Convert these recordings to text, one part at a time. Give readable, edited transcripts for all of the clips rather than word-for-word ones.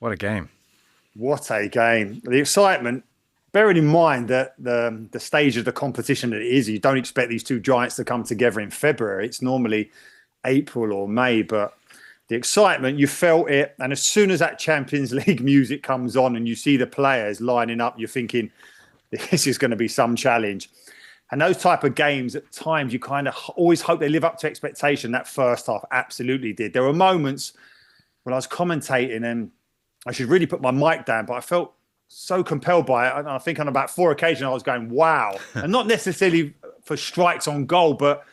What a game. What a game. The excitement, bearing in mind that the stage of the competition that it is, you don't expect these two giants to come together in February. It's normally April or May, but the excitement, you felt it. And as soon as that Champions League music comes on and you see the players lining up, you're thinking, this is going to be some challenge. And those type of games, at times, you kind of always hope they live up to expectation. That first half absolutely did. There were moments when I was commentating and I should really put my mic down, but I felt so compelled by it. And I think on about 4 occasions, I was going, wow. And not necessarily for strikes on goal, but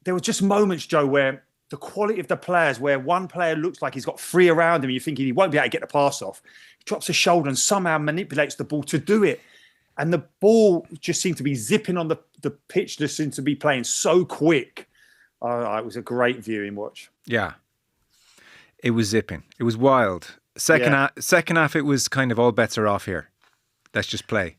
there were just moments, Joe, where the quality of the players, where one player looks like he's got 3 around him, you're thinking he won't be able to get the pass off. He drops a shoulder and somehow manipulates the ball to do it. And the ball just seemed to be zipping on the pitch, just seemed to be playing so quick. It was a great viewing watch. Yeah. It was zipping. It was wild. Second half, it was kind of all bets are off here. Let's just play.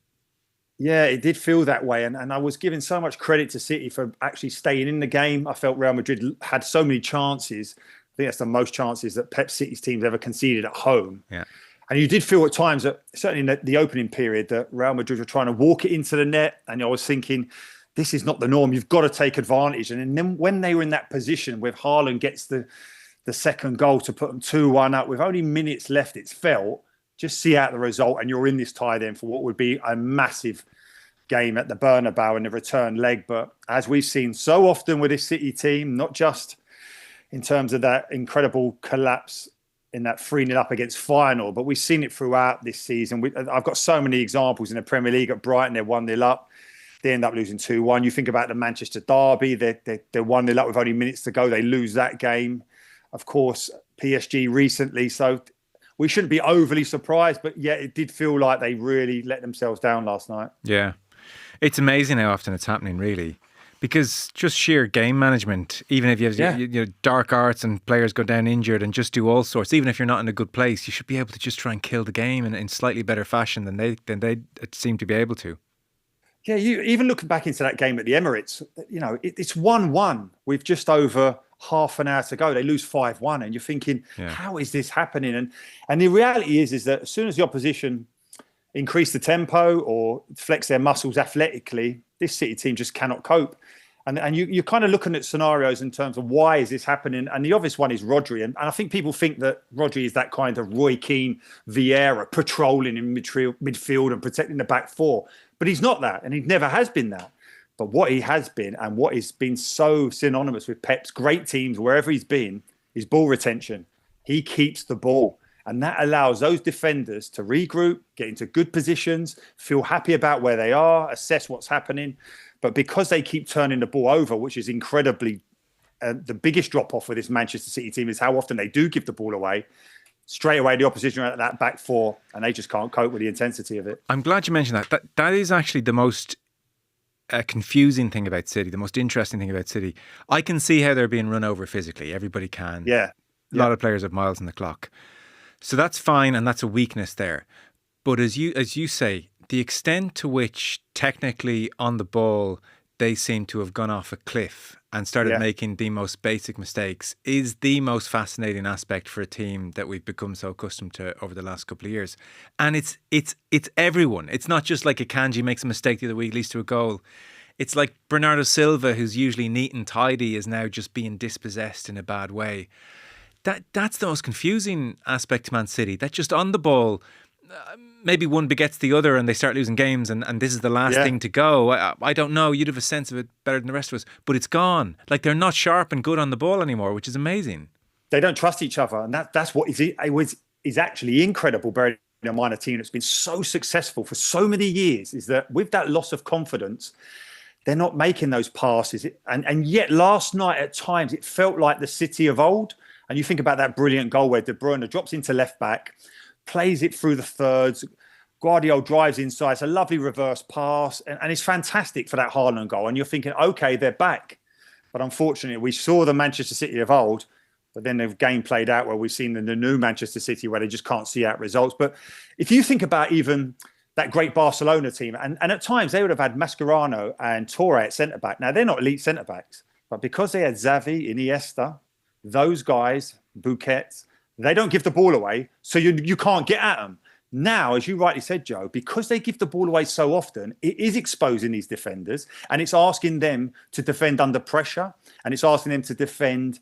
Yeah, it did feel that way. And I was giving so much credit to City for actually staying in the game. I felt Real Madrid had so many chances. I think that's the most chances that Pep City's teams ever conceded at home. Yeah. And you did feel at times that, certainly in the opening period, that Real Madrid were trying to walk it into the net. And I was thinking, this is not the norm. You've got to take advantage. And then when they were in that position where Haaland gets the second goal to put them 2-1 up, with only minutes left, it's felt, just see out the result. And you're in this tie then for what would be a massive game at the Bernabeu in the return leg. But as we've seen so often with this City team, not just in terms of that incredible collapse in that 3-0 up against Final, but we've seen it throughout this season. I've got so many examples in the Premier League. At Brighton, they're 1-0 up. They end up losing 2-1. You think about the Manchester derby, they're 1-0 up with only minutes to go. They lose that game. Of course, PSG recently. So we shouldn't be overly surprised, but yeah, it did feel like they really let themselves down last night. Yeah. It's amazing how often it's happening, really. Because just sheer game management, even if you have you know, dark arts and players go down injured and just do all sorts, even if you're not in a good place, you should be able to just try and kill the game in slightly better fashion than they seem to be able to. Yeah, you even looking back into that game at the Emirates, you know, it's 1-1 with just over half an hour to go. They lose 5-1, and you're thinking, how is this happening? And the reality is that as soon as the opposition increase the tempo or flex their muscles athletically, this City team just cannot cope. And you're kind of looking at scenarios in terms of why is this happening? And the obvious one is Rodri. And I think people think that Rodri is that kind of Roy Keane, Vieira, patrolling in midfield and protecting the back four. But he's not that, and he never has been that. But what he has been, and what has been so synonymous with Pep's great teams, wherever he's been, is ball retention. He keeps the ball. And that allows those defenders to regroup, get into good positions, feel happy about where they are, assess what's happening. But because they keep turning the ball over, which is incredibly the biggest drop-off with this Manchester City team is how often they do give the ball away. Straight away, the opposition are at that back four, and they just can't cope with the intensity of it. I'm glad you mentioned that. That is actually the most confusing thing about City, the most interesting thing about City. I can see how they're being run over physically. Everybody can. Yeah. A lot of players have miles on the clock. So that's fine, and that's a weakness there. But as you say, the extent to which technically on the ball they seem to have gone off a cliff and started making the most basic mistakes is the most fascinating aspect for a team that we've become so accustomed to over the last couple of years. And it's everyone. It's not just like Akanji makes a mistake the other week, leads to a goal. It's like Bernardo Silva, who's usually neat and tidy, is now just being dispossessed in a bad way. That's the most confusing aspect to Man City. That just on the ball, maybe one begets the other and they start losing games and this is the last thing to go. I don't know. You'd have a sense of it better than the rest of us. But it's gone. Like they're not sharp and good on the ball anymore, which is amazing. They don't trust each other. And that's what is actually incredible, bearing in mind a team that's been so successful for so many years, is that with that loss of confidence, they're not making those passes. And yet last night at times it felt like the City of old. And you think about that brilliant goal where De Bruyne drops into left back, plays it through the thirds. Guardiola drives inside. It's a lovely reverse pass. And it's fantastic for that Haaland goal. And you're thinking, okay, they're back. But unfortunately, we saw the Manchester City of old, but then the game played out where we've seen the new Manchester City where they just can't see out results. But if you think about even that great Barcelona team, and at times they would have had Mascherano and Touré at centre-back. Now, they're not elite centre-backs, but because they had Xavi, Iniesta, those guys, Busquets, They don't give the ball away, so you can't get at them. Now, as you rightly said, Joe, because they give the ball away so often, it is exposing these defenders, and it's asking them to defend under pressure, and it's asking them to defend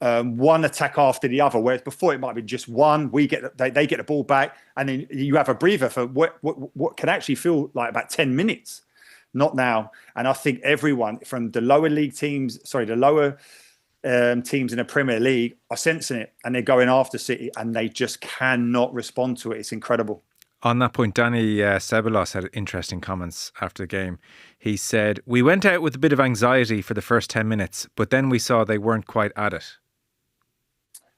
one attack after the other. Whereas before it might be just one. They get the ball back, and then you have a breather for what can actually feel like about 10 minutes. Not now. And I think everyone from the lower league teams, the lower teams in the Premier League are sensing it, and they're going after City, and they just cannot respond to it. It's incredible. On that point, Danny Ceballos had interesting comments after the game. He said, "We went out with a bit of anxiety for the first 10 minutes, but then we saw they weren't quite at it."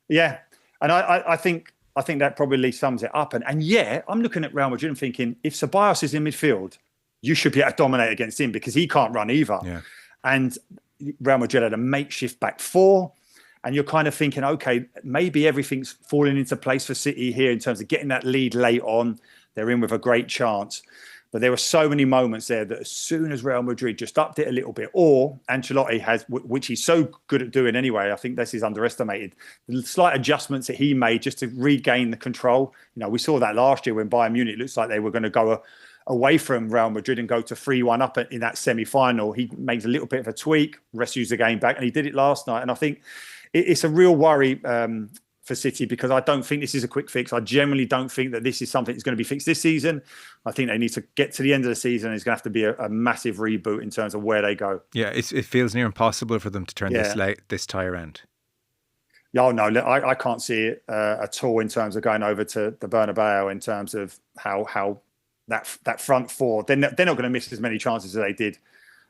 Yeah. And I think that probably sums it up. And yeah, I'm looking at Real Madrid and thinking, if Ceballos is in midfield, you should be able to dominate against him, because he can't run either. Yeah. And Real Madrid had a makeshift back four. And you're kind of thinking, okay, maybe everything's falling into place for City here in terms of getting that lead late on. They're in with a great chance. But there were so many moments there that as soon as Real Madrid just upped it a little bit, or Ancelotti has, which he's so good at doing anyway, I think this is underestimated, the slight adjustments that he made just to regain the control. We saw that last year when Bayern Munich looks like they were going to go away from Real Madrid and go to 3-1 up in that semi-final. He makes a little bit of a tweak, rescues the game back, and he did it last night. And I think it's a real worry for City, because I don't think this is a quick fix. I generally don't think that this is something that's going to be fixed this season. I think they need to get to the end of the season. It's going to have to be a massive reboot in terms of where they go. Yeah, it feels near impossible for them to turn this tie around. Oh, no, I can't see it at all in terms of going over to the Bernabeu, in terms of how that front four, they're not going to miss as many chances as they did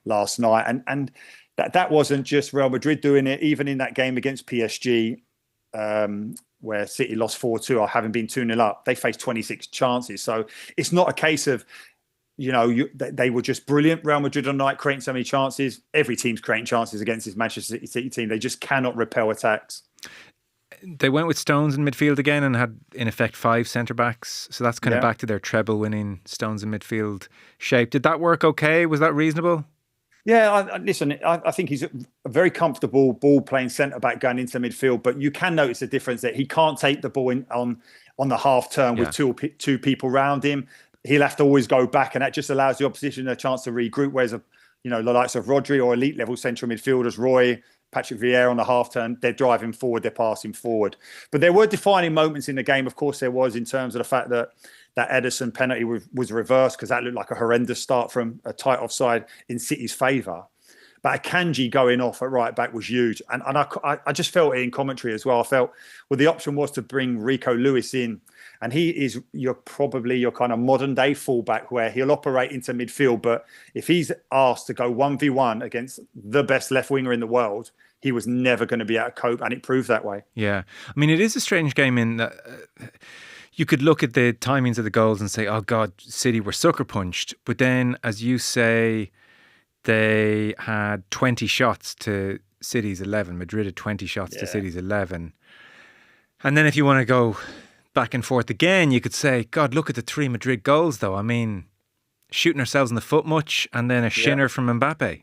last night. And that wasn't just Real Madrid doing it. Even in that game against PSG, where City lost 4-2 or having been 2-0 up, they faced 26 chances. So it's not a case of, they were just brilliant, Real Madrid on night, creating so many chances. Every team's creating chances against this Manchester City team. They just cannot repel attacks. They went with Stones in midfield again and had, in effect, 5 centre-backs. So that's kind of back to their treble-winning Stones in midfield shape. Did that work okay? Was that reasonable? Yeah, listen, I think he's a very comfortable ball-playing centre-back going into midfield, but you can notice the difference that he can't take the ball on the half-turn with two people around him. He'll have to always go back, and that just allows the opposition a chance to regroup, whereas, the likes of Rodri or elite-level central midfielders, Roy, Patrick Vieira on the half-turn, they're driving forward, they're passing forward. But there were defining moments in the game, of course there was, in terms of the fact that Ederson penalty was reversed, because that looked like a horrendous start from a tight offside in City's favour. But Akanji going off at right back was huge. And I just felt it in commentary as well. I felt, the option was to bring Rico Lewis in. And he is your kind of modern day fullback, where he'll operate into midfield. But if he's asked to go 1v1 against the best left winger in the world, he was never going to be able to cope. And it proved that way. Yeah. I mean, it is a strange game in that you could look at the timings of the goals and say, oh God, City were sucker punched. But then, as you say, they had 20 shots to City's 11. Madrid had 20 shots to City's 11. And then if you want to go back and forth again, you could say, God, look at the 3 Madrid goals though. I mean, shooting ourselves in the foot much, and then a shinner from Mbappe.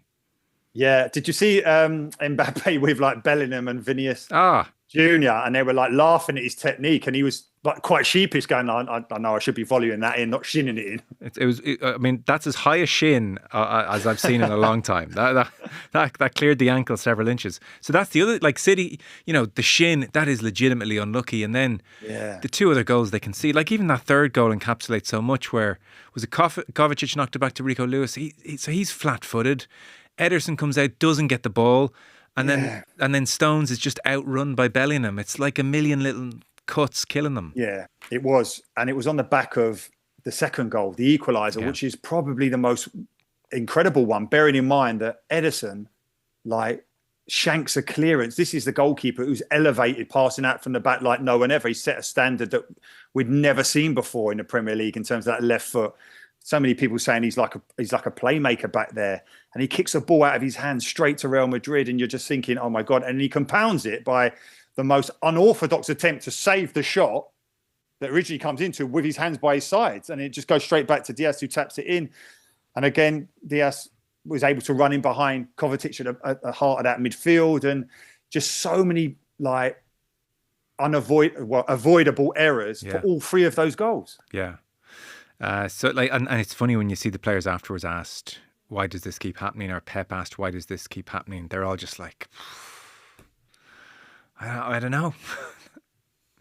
Yeah. Did you see Mbappe with like Bellingham and Vinicius Junior? And they were like laughing at his technique, and he was like quite sheepish, going, I know I should be volleying that in, not shinning it in. I mean, that's as high a shin as I've seen in a long time. That cleared the ankle several inches. So that's the other, like City, the shin, that is legitimately unlucky. And then the 2 other goals they can see, like even that third goal encapsulates so much, where was it Kovacic knocked it back to Rico Lewis? So he's flat-footed. Ederson comes out, doesn't get the ball. And then Stones is just outrun by Bellingham. It's like a million little cuts killing them. Yeah, it was. And it was on the back of the second goal, the equaliser, which is probably the most incredible one, bearing in mind that Ederson, shanks a clearance. This is the goalkeeper who's elevated, passing out from the back like no one ever. He set a standard that we'd never seen before in the Premier League in terms of that left foot. So many people saying he's like a playmaker back there, and he kicks a ball out of his hands straight to Real Madrid, and you're just thinking, oh my God. And he compounds it by the most unorthodox attempt to save the shot that originally comes into with his hands by his sides, and it just goes straight back to Diaz, who taps it in. And again, Diaz was able to run in behind Kovacic at the heart of that midfield, and just so many avoidable errors for all three of those goals. Yeah. So like, and it's funny when you see the players afterwards asked, why does this keep happening? Or Pep asked, why does this keep happening? They're all just like, I don't know.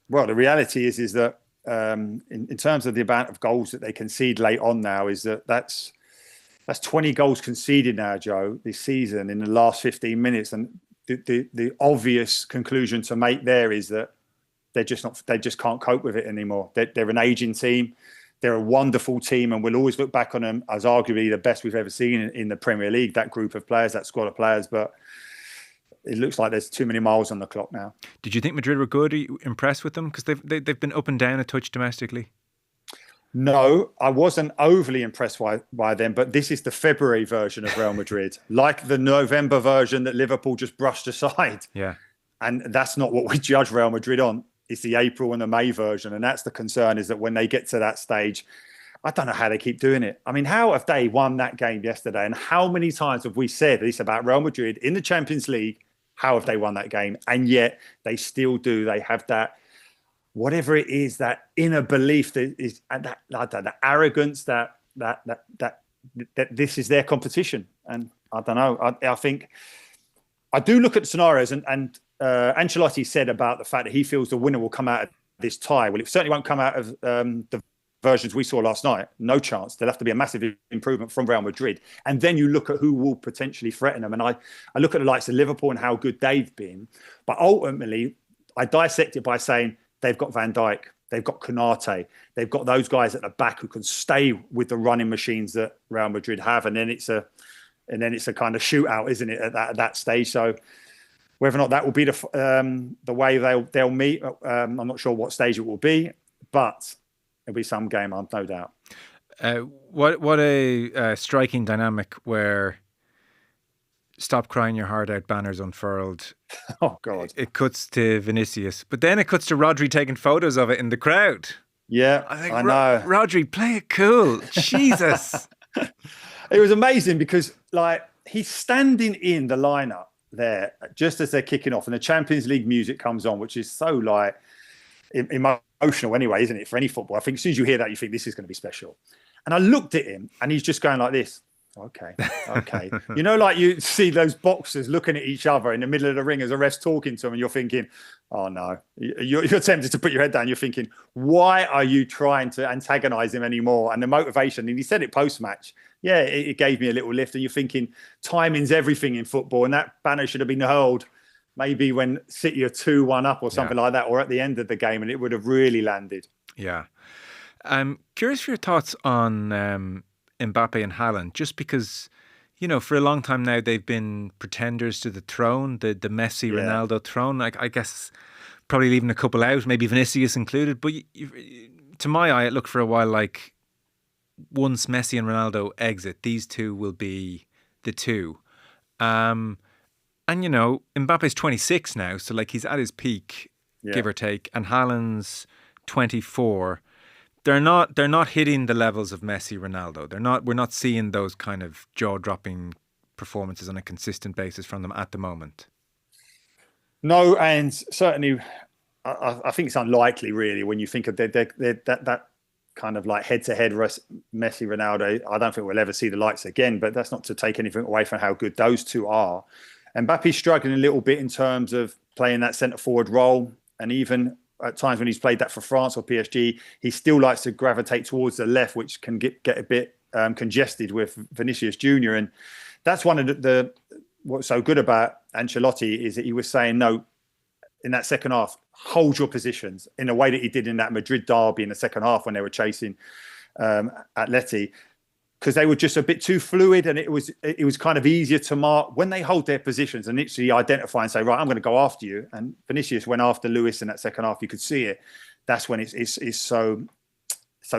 Well, the reality is that in terms of the amount of goals that they concede late on now, is that's 20 goals conceded now, Joe, this season in the last 15 minutes. And the obvious conclusion to make there is that they just can't cope with it anymore. They're an aging team. They're a wonderful team, and we'll always look back on them as arguably the best we've ever seen in the Premier League, that group of players, that squad of players. But it looks like there's too many miles on the clock now. Did you think Madrid were good? Are you impressed with them? Because they've been up and down a touch domestically. No, I wasn't overly impressed by them, but this is the February version of Real Madrid, like the November version that Liverpool just brushed aside. Yeah. And that's not what we judge Real Madrid on. It's the April and the May version. And that's the concern, is that when they get to that stage, I don't know how they keep doing it. I mean, how have they won that game yesterday? And how many times have we said this about Real Madrid in the Champions League? How have they won that game? And yet they still do. They have that, whatever it is, that inner belief that is that arrogance that this is their competition. And I don't know. I think I do look at the scenarios, and Ancelotti said about the fact that he feels the winner will come out of this tie. Well, it certainly won't come out of the versions we saw last night. No chance. There'll have to be a massive improvement from Real Madrid. And then you look at who will potentially threaten them. And I look at the likes of Liverpool and how good they've been. But ultimately, I dissect it by saying they've got Van Dijk, they've got Konate, they've got those guys at the back who can stay with the running machines that Real Madrid have. And then it's a kind of shootout, isn't it, at that stage? So whether or not that will be the way they'll meet, I'm not sure what stage it will be, but it'll be some game, I've no doubt. What a striking dynamic where "Stop Crying Your Heart Out" banners unfurled. Oh God! It cuts to Vinicius, but then it cuts to Rodri taking photos of it in the crowd. Yeah, I know. Rodri, play it cool, Jesus! It was amazing because he's standing in the lineup there just as they're kicking off, and the Champions League music comes on, which is so emotional anyway, isn't it, for any football? I think as soon as you hear that, you think this is going to be special. And I looked at him, and he's just going like this. Okay. You know, like you see those boxers looking at each other in the middle of the ring as a ref's talking to them, and you're thinking, oh no. You're tempted to put your head down. You're thinking, why are you trying to antagonize him anymore? And the motivation, and he said it post-match, yeah, it gave me a little lift. And you're thinking, timing's everything in football, and that banner should have been hurled maybe when City are 2-1 up or something like that, or at the end of the game, and it would have really landed. Yeah. Curious for your thoughts on Mbappe and Haaland, just because, you know, for a long time now, they've been pretenders to the throne, the Messi, Ronaldo throne. I guess probably leaving a couple out, maybe Vinicius included. But to my eye, it looked for a while like once Messi and Ronaldo exit, these two will be the two. And, you know, Mbappe's 26 now, so like he's at his peak, give or take, and Haaland's 24. They're not hitting the levels of Messi, Ronaldo. We're not seeing those kind of jaw-dropping performances on a consistent basis from them at the moment. No, and certainly I think it's unlikely, really, when you think of that kind of like head-to-head Messi, Ronaldo. I don't think we'll ever see the likes again, but that's not to take anything away from how good those two are. Mbappe's struggling a little bit in terms of playing that centre-forward role, and even at times when he's played that for France or PSG, he still likes to gravitate towards the left, which can get a bit congested with Vinicius Junior. And that's one of the what's so good about Ancelotti is that he was saying, no, in that second half, hold your positions in a way that he did in that Madrid derby in the second half when they were chasing Atleti, because they were just a bit too fluid, and it was kind of easier to mark when they hold their positions and literally identify and say, right, I'm going to go after you. And Vinicius went after Lewis in that second half. You could see it. That's when it's so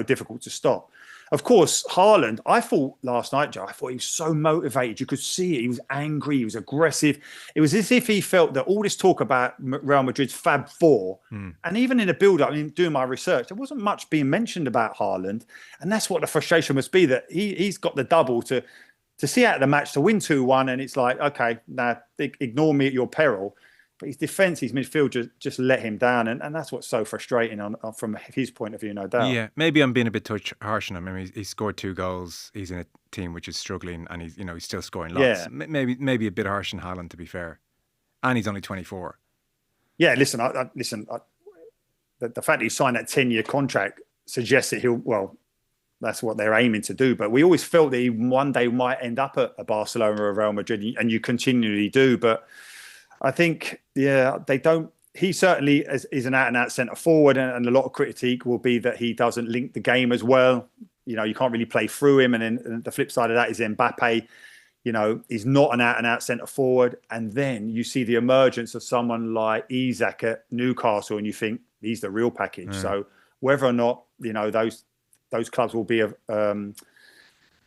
difficult to stop. Of course, Haaland, I thought last night, Joe, he was so motivated. You could see it. He was angry. He was aggressive. It was as if he felt that all this talk about Real Madrid's Fab Four, and even in the build-up, I mean, doing my research, there wasn't much being mentioned about Haaland. And that's what the frustration must be, that he's got the double to see out of the match, to win 2-1. And it's like, okay, now ignore me at your peril. But his defence, his midfield just let him down. And that's what's so frustrating from his point of view, no doubt. Yeah, maybe I'm being a bit harsh on him. I mean, he scored 2 goals. He's in a team which is struggling, and he's still scoring lots. Yeah. Maybe a bit harsh on Haaland, to be fair. And he's only 24. Yeah, listen, the fact that he signed that 10-year contract suggests that that's what they're aiming to do. But we always felt that he one day might end up at Barcelona or Real Madrid, and you continually do. But I think, they don't. He certainly is an out-and-out centre forward, and a lot of critique will be that he doesn't link the game as well. You can't really play through him. And then the flip side of that is Mbappe. He's not an out-and-out centre forward. And then you see the emergence of someone like Isak at Newcastle, and you think he's the real package. So whether or not those clubs will be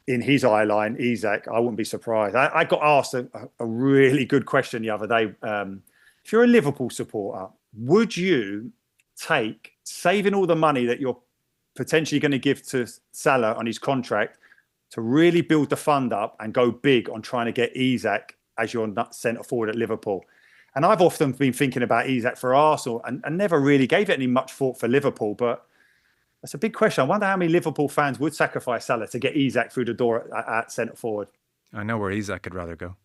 in his eye line, Isak, I wouldn't be surprised. I got asked a really good question the other day. If you're a Liverpool supporter, would you take saving all the money that you're potentially going to give to Salah on his contract to really build the fund up and go big on trying to get Isak as your centre forward at Liverpool? And I've often been thinking about Isak for Arsenal and never really gave it any much thought for Liverpool. But that's a big question. I wonder how many Liverpool fans would sacrifice Salah to get Isak through the door at centre forward. I know where Isak would rather go.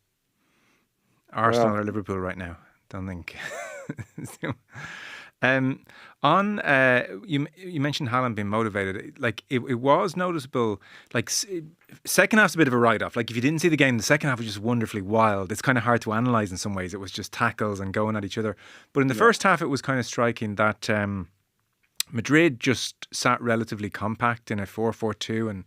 Arsenal or Liverpool right now. Don't think. You mentioned Haaland being motivated. Like it was noticeable. Like second half's a bit of a write-off. Like if you didn't see the game, the second half was just wonderfully wild. It's kind of hard to analyse in some ways. It was just tackles and going at each other. But in the first half, it was kind of striking that Madrid just sat relatively compact in a 4-4-2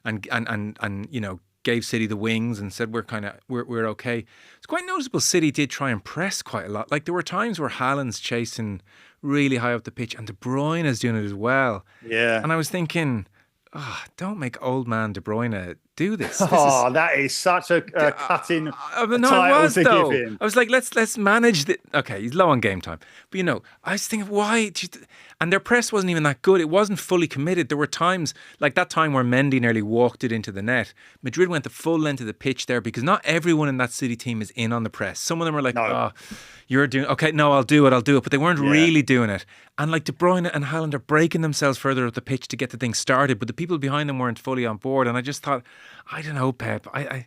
and gave City the wings and said we're okay. It's quite noticeable City did try and press quite a lot. Like there were times where Haaland's chasing really high up the pitch and De Bruyne is doing it as well. Yeah. And I was thinking, don't make old man De Bruyne do this. That is such a cutting title to give him. I was like, let's manage the. Okay, he's low on game time, but I was thinking, why? And their press wasn't even that good. It wasn't fully committed. There were times like that time where Mendy nearly walked it into the net. Madrid went the full length of the pitch there because not everyone in that City team is in on the press. Some of them are like, you're doing okay. No, I'll do it, but they weren't really doing it. And like De Bruyne and Haaland are breaking themselves further up the pitch to get the thing started, but the people behind them weren't fully on board. And I just thought, I don't know, Pep. I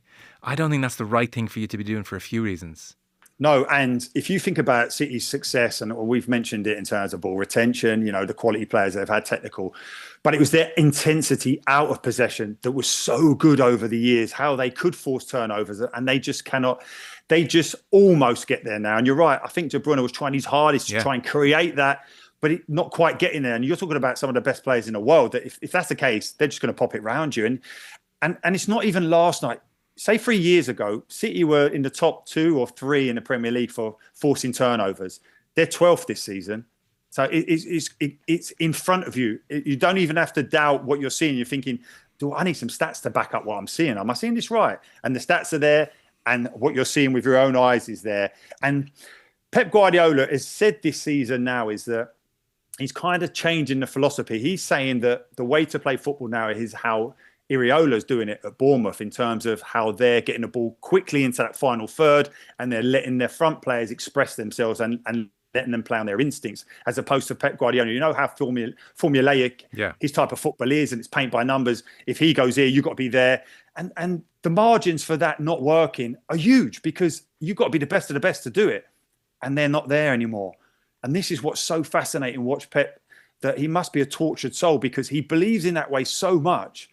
don't think that's the right thing for you to be doing for a few reasons. No, and if you think about City's success, and we've mentioned it in terms of ball retention, the quality players they've had technical, but it was their intensity out of possession that was so good over the years, how they could force turnovers, and they just cannot. They just almost get there now. And you're right. I think De Bruyne was trying his hardest to try and create that, but not quite getting there. And you're talking about some of the best players in the world. That if that's the case, they're just going to pop it round you. And it's not even last night. Say 3 years ago, City were in the top 2 or 3 in the Premier League for forcing turnovers. They're 12th this season. So it's in front of you. You don't even have to doubt what you're seeing. You're thinking, I need some stats to back up what I'm seeing. Am I seeing this right? And the stats are there. And what you're seeing with your own eyes is there. And Pep Guardiola has said this season now is that he's kind of changing the philosophy. He's saying that the way to play football now is how Iraola's doing it at Bournemouth in terms of how they're getting the ball quickly into that final third and they're letting their front players express themselves and letting them play on their instincts, as opposed to Pep Guardiola. You know how formulaic his type of football is, and it's paint by numbers. If he goes here, you've got to be there. And the margins for that not working are huge because you've got to be the best of the best to do it. And they're not there anymore. And this is what's so fascinating. Watch Pep, that he must be a tortured soul because he believes in that way so much,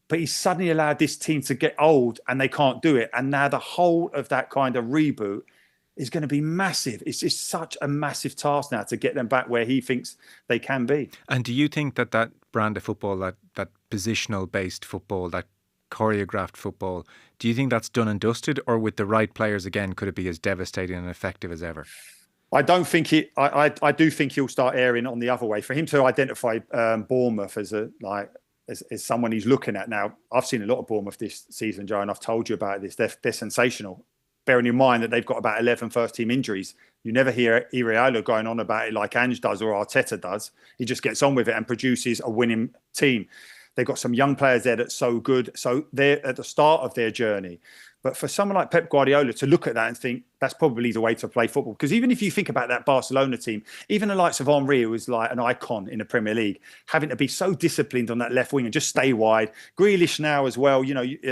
but he's suddenly allowed this team to get old and they can't do it. And now the whole of that kind of reboot is going to be massive. It's just such a massive task now to get them back where he thinks they can be. And do you think that brand of football, that positional-based football, that choreographed football, do you think that's done and dusted, or with the right players again, could it be as devastating and effective as ever? I don't think I do think he'll start erring on the other way. For him to identify Bournemouth as someone he's looking at now. I've seen a lot of Bournemouth this season, Joe, and I've told you about this. They're sensational. Bearing in mind that they've got about 11 first-team injuries. You never hear Iraola going on about it like Ange does or Arteta does. He just gets on with it and produces a winning team. They've got some young players there that's so good. So they're at the start of their journey. But for someone like Pep Guardiola to look at that and think that's probably the way to play football, because even if you think about that Barcelona team, even the likes of Henry, who was like an icon in the Premier League, having to be so disciplined on that left wing and just stay wide. Grealish now as well,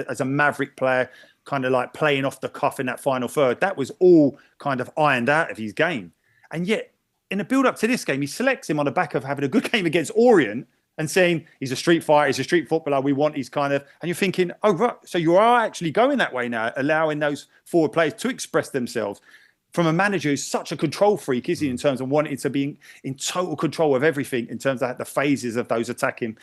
as a maverick player, kind of like playing off the cuff in that final third, that was all kind of ironed out of his game. And yet, in the build-up to this game, he selects him on the back of having a good game against Orient and saying he's a street fighter, he's a street footballer, we want his kind of... And you're thinking, oh, right, so you are actually going that way now, allowing those forward players to express themselves. From a manager who's such a control freak, is he, in terms of wanting to be in total control of everything, in terms of the phases of those attacking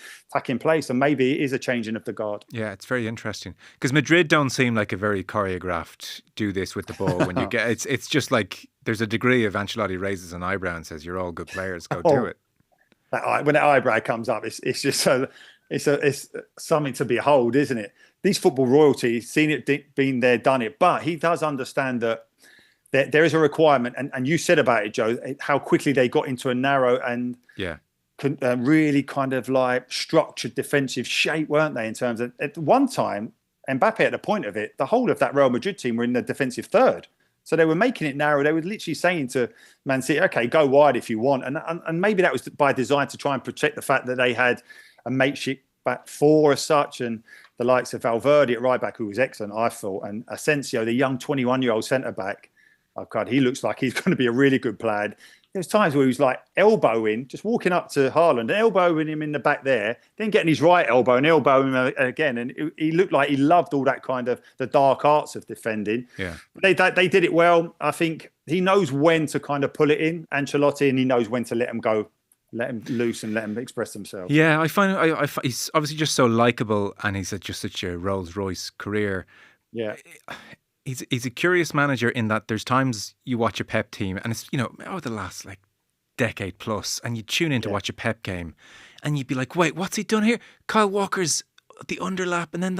plays. So maybe it is a changing of the guard. Yeah, it's very interesting. Because Madrid don't seem like a very choreographed, do this with the ball. When you get... It's just like there's a degree of Ancelotti raises an eyebrow and says, you're all good players, go do it. When that eyebrow comes up, it's just it's something to behold, isn't it? These football royalty, seen it, been there, done it, but he does understand that there is a requirement, and you said about it, Joe, how quickly they got into a narrow and really kind of like structured defensive shape, weren't they? In terms of, at one time, Mbappe at the point of it, the whole of that Real Madrid team were in the defensive third. So they were making it narrow. They were literally saying to Man City, okay, go wide if you want. And maybe that was by design to try and protect the fact that they had a makeshift back four as such, and the likes of Valverde at right back, who was excellent, I thought, and Asensio, the young 21-year-old centre-back. Oh, God, he looks like he's going to be a really good player. There's times where he was like elbowing, just walking up to Haaland, elbowing him in the back there, then getting his right elbow and elbowing him again. And he looked like he loved all that kind of the dark arts of defending. Yeah, they did it well. I think he knows when to kind of pull it in, Ancelotti, and he knows when to let him go, let him loose and let him express themselves. Yeah, I find he's obviously just so likable, and he's just such a Rolls Royce career. Yeah. He's a curious manager in that there's times you watch a Pep team, and it's, over the last like decade plus, and you tune in to watch a Pep game, and you'd be like, wait, what's he done here? Kyle Walker's the underlap, and then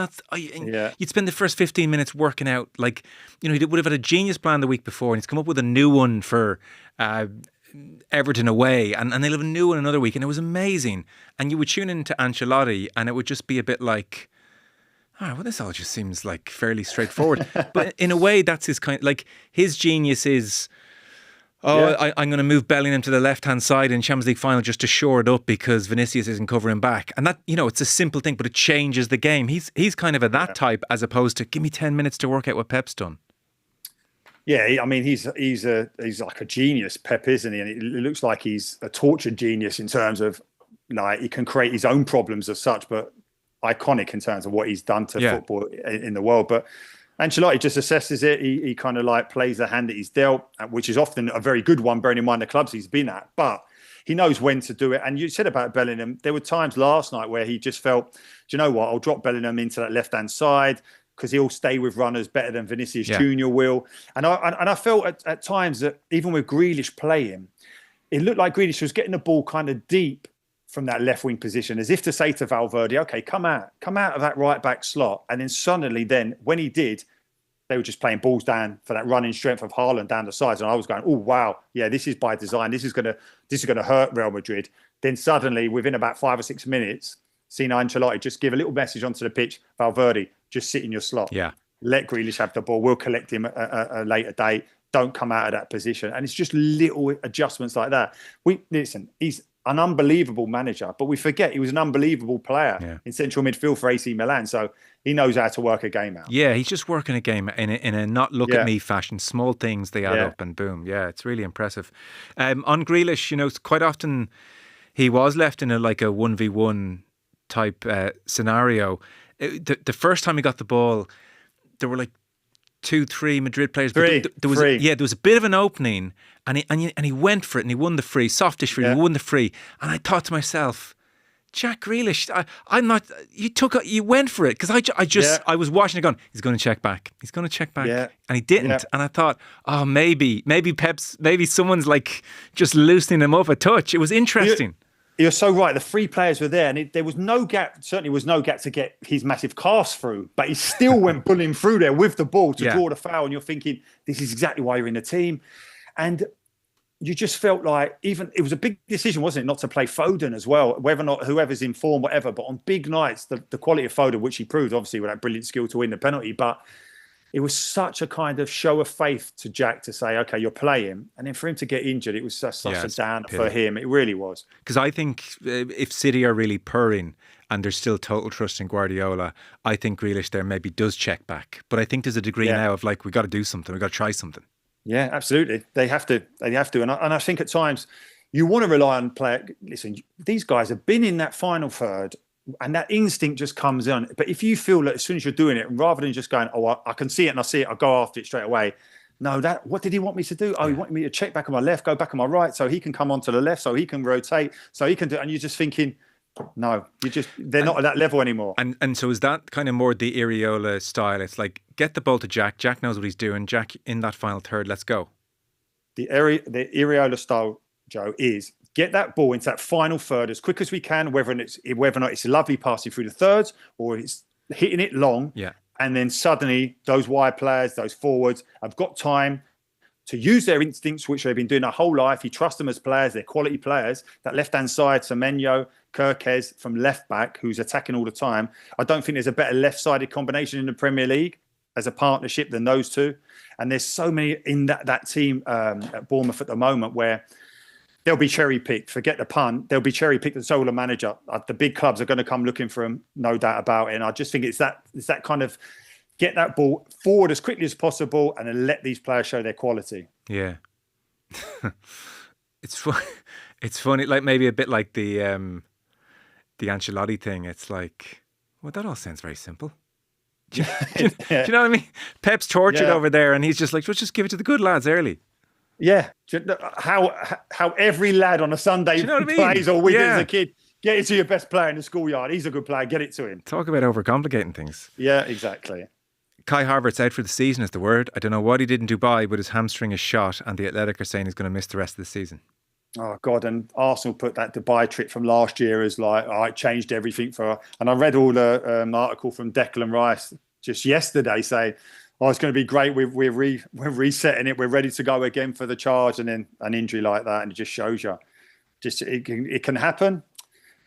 you'd spend the first 15 minutes working out, like, he would have had a genius plan the week before, and he's come up with a new one for Everton away, and they'll have a new one another week, and it was amazing. And you would tune into Ancelotti, and it would just be a bit like, well, this all just seems like fairly straightforward. But in a way, that's his kind. Like, his genius is, I'm going to move Bellingham to the left-hand side in Champions League final just to shore it up because Vinicius isn't covering back. And that, it's a simple thing, but it changes the game. He's kind of that type, as opposed to give me 10 minutes to work out what Pep's done. Yeah, I mean, he's like a genius, Pep, isn't he? And it looks like he's a tortured genius in terms of, like, he can create his own problems as such, but iconic in terms of what he's done to football in the world. But Ancelotti just assesses it. He kind of like plays the hand that he's dealt, which is often a very good one, bearing in mind the clubs he's been at. But he knows when to do it. And you said about Bellingham, there were times last night where he just felt, do you know what? I'll drop Bellingham into that left-hand side because he'll stay with runners better than Vinicius Junior will. And I felt at times that even with Grealish playing, it looked like Grealish was getting the ball kind of deep from that left wing position, as if to say to Valverde, okay, come out of that right back slot. And then suddenly when he did, they were just playing balls down for that running strength of Haaland down the sides. And I was going, oh, wow, yeah, this is by design. This is going to hurt Real Madrid. Then suddenly, within about 5 or 6 minutes, seeing Ancelotti just give a little message onto the pitch, Valverde, just sit in your slot. Yeah. Let Grealish have the ball. We'll collect him at a later date. Don't come out of that position. And it's just little adjustments like that. He's an unbelievable manager, but we forget he was an unbelievable player in central midfield for AC Milan. So he knows how to work a game out. Yeah, he's just working a game in a not look at me fashion. Small things, they add up and boom. Yeah, it's really impressive. On Grealish, quite often he was left in a 1v1 type scenario. The first time he got the ball, there were 2-3 Madrid players. Three. There was a bit of an opening, and he went for it, and he won the free, softish free. He won the free, and I thought to myself, Jack Grealish, I'm not. You went for it because I was watching it going, he's going to check back, and he didn't, and I thought, oh, maybe someone's just loosening him up a touch. It was interesting. You're so right. The three players were there, and there was no gap. Certainly, was no gap to get his massive cast through. But he still went pulling through there with the ball to draw the foul. And you're thinking, this is exactly why you're in the team. And you just felt like it was a big decision, wasn't it, not to play Foden as well, whether or not whoever's in form, whatever. But on big nights, the quality of Foden, which he proved, obviously, with that brilliant skill to win the penalty. But it was such a kind of show of faith to Jack to say, okay, you're playing. And then for him to get injured, it was such a downer for him. It really was. Because I think if City are really purring and there's still total trust in Guardiola, I think Grealish there maybe does check back. But I think there's a degree now of like, we got to do something. We got to try something. Yeah, absolutely. They have to. They have to. And I think at times you want to rely on player. Listen, these guys have been in that final third, and that instinct just comes on. But if you feel that as soon as you're doing it, rather than just going, oh, I can see it and I see it, I'll go after it straight away. No, what did he want me to do? Oh, he wanted me to check back on my left, go back on my right, so he can come onto the left, so he can rotate, so he can do. And you're just thinking, no, they're not at that level anymore. And so is that kind of more the Areola style? It's like, get the ball to Jack. Jack knows what he's doing. Jack in that final third. Let's go. The Areola style, Joe, is get that ball into that final third as quick as we can, whether or not it's a lovely passing through the thirds or it's hitting it long. Yeah. And then suddenly those wide players, those forwards have got time to use their instincts, which they've been doing their whole life. You trust them as players. They're quality players. That left-hand side, Semenyo, Kirkes from left back, who's attacking all the time. I don't think there's a better left-sided combination in the Premier League as a partnership than those two. And there's so many in that team at Bournemouth at the moment where they'll be cherry-picked. Forget the pun. They'll be cherry-picked and so will the manager. The big clubs are going to come looking for them, no doubt about it. And I just think it's that kind of get that ball forward as quickly as possible and then let these players show their quality. Yeah. It's funny, like maybe a bit like the Ancelotti thing. It's like, well, that all sounds very simple. Do you know what I mean? Pep's tortured over there and he's just like, let's just give it to the good lads early. Yeah. How every lad on a Sunday plays or weekend as a kid. Get it to your best player in the schoolyard. He's a good player. Get it to him. Talk about overcomplicating things. Yeah, exactly. Kai Havertz out for the season is the word. I don't know what he did in Dubai, but his hamstring is shot and the Athletic are saying he's going to miss the rest of the season. Oh, God. And Arsenal put that Dubai trip from last year as like, it changed everything for her. And I read all the article from Declan Rice just yesterday saying, it's going to be great. We're resetting it. We're ready to go again for the charge. And then an injury like that. And it just shows you it can happen.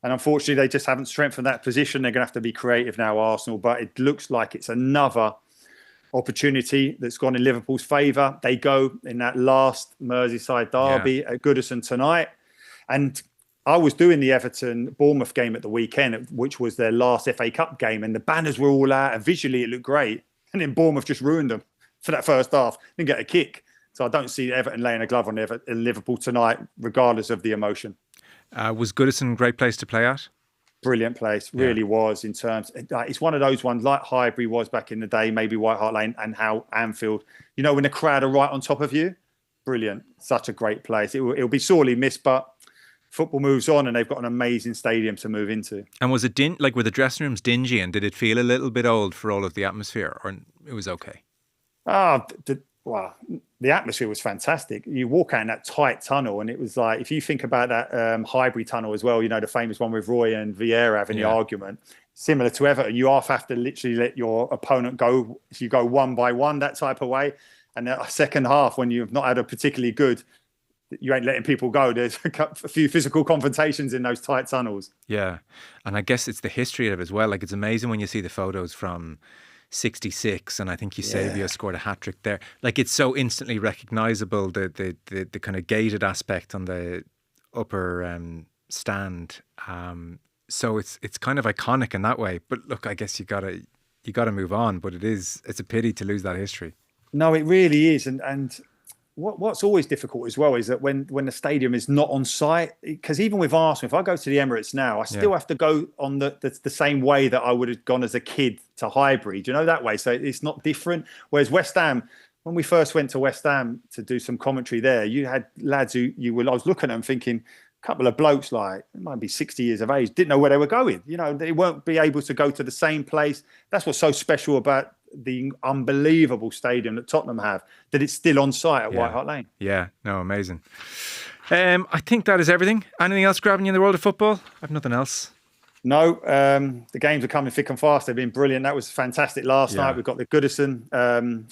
And unfortunately, they just haven't strengthened that position. They're going to have to be creative now, Arsenal. But it looks like it's another opportunity that's gone in Liverpool's favour. They go in that last Merseyside derby at Goodison tonight. And I was doing the Everton-Bournemouth game at the weekend, which was their last FA Cup game. And the banners were all out. And visually, it looked great. And then Bournemouth just ruined them for that first half. Didn't get a kick. So I don't see Everton laying a glove on Liverpool tonight, regardless of the emotion. Was Goodison a great place to play at? Brilliant place, really was. In terms, it's one of those ones like Highbury was back in the day, maybe White Hart Lane, and how Anfield. You know, when the crowd are right on top of you, brilliant. Such a great place. It'll be sorely missed, but football moves on, and they've got an amazing stadium to move into. And was it were the dressing rooms dingy, and did it feel a little bit old for all of the atmosphere, or it was okay? The atmosphere was fantastic. You walk out in that tight tunnel, and it was like, if you think about that Highbury tunnel as well, you know, the famous one with Roy and Vieira having the argument, similar to Everton, you have to literally let your opponent go. If you go one by one, that type of way. And the second half, when you've not had a particularly good, you ain't letting people go. There's a few physical confrontations in those tight tunnels. Yeah. And I guess it's the history of it as well. Like, it's amazing when you see the photos from 66, and I think Eusebio scored a hat-trick there. Like, it's so instantly recognisable, the kind of gated aspect on the upper stand. So it's kind of iconic in that way. But look, I guess you gotta move on. But it's a pity to lose that history. No, it really is. And what's always difficult as well is that when the stadium is not on site, because even with Arsenal, if I go to the Emirates now, I still have to go on the same way that I would have gone as a kid to Highbury. Do you know, that way? So it's not different. Whereas West Ham, when we first went to West Ham to do some commentary there, you had lads I was looking at them thinking, a couple of blokes like, it might be 60 years of age, didn't know where they were going. You know, they won't be able to go to the same place. That's what's so special about the unbelievable stadium that Tottenham have, that it's still on site at White Hart Lane. Yeah, no, amazing. I think that is everything. Anything else grabbing you in the world of football? I've nothing else. No, the games are coming thick and fast. They've been brilliant. That was fantastic last night. We've got the Goodison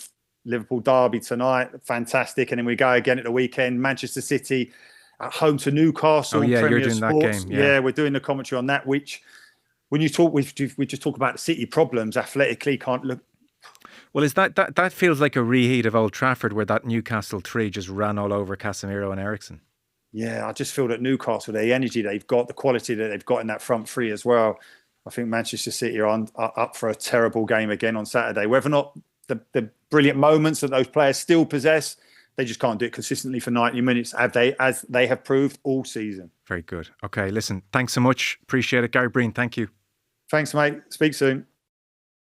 Liverpool derby tonight. Fantastic. And then we go again at the weekend. Manchester City at home to Newcastle. Oh, yeah, Premier you're doing Sports. that game. Yeah, we're doing the commentary on that, which when you talk, we just talk about the City problems athletically, can't look. Well, is that feels like a reheat of Old Trafford, where that Newcastle 3 just ran all over Casemiro and Eriksen. Yeah, I just feel that Newcastle, the energy they've got, the quality that they've got in that front three as well. I think Manchester City are up for a terrible game again on Saturday. Whether or not the brilliant moments that those players still possess, they just can't do it consistently for 90 minutes, as they have proved all season. Very good. Okay, listen, thanks so much. Appreciate it. Gary Breen, thank you. Thanks, mate. Speak soon.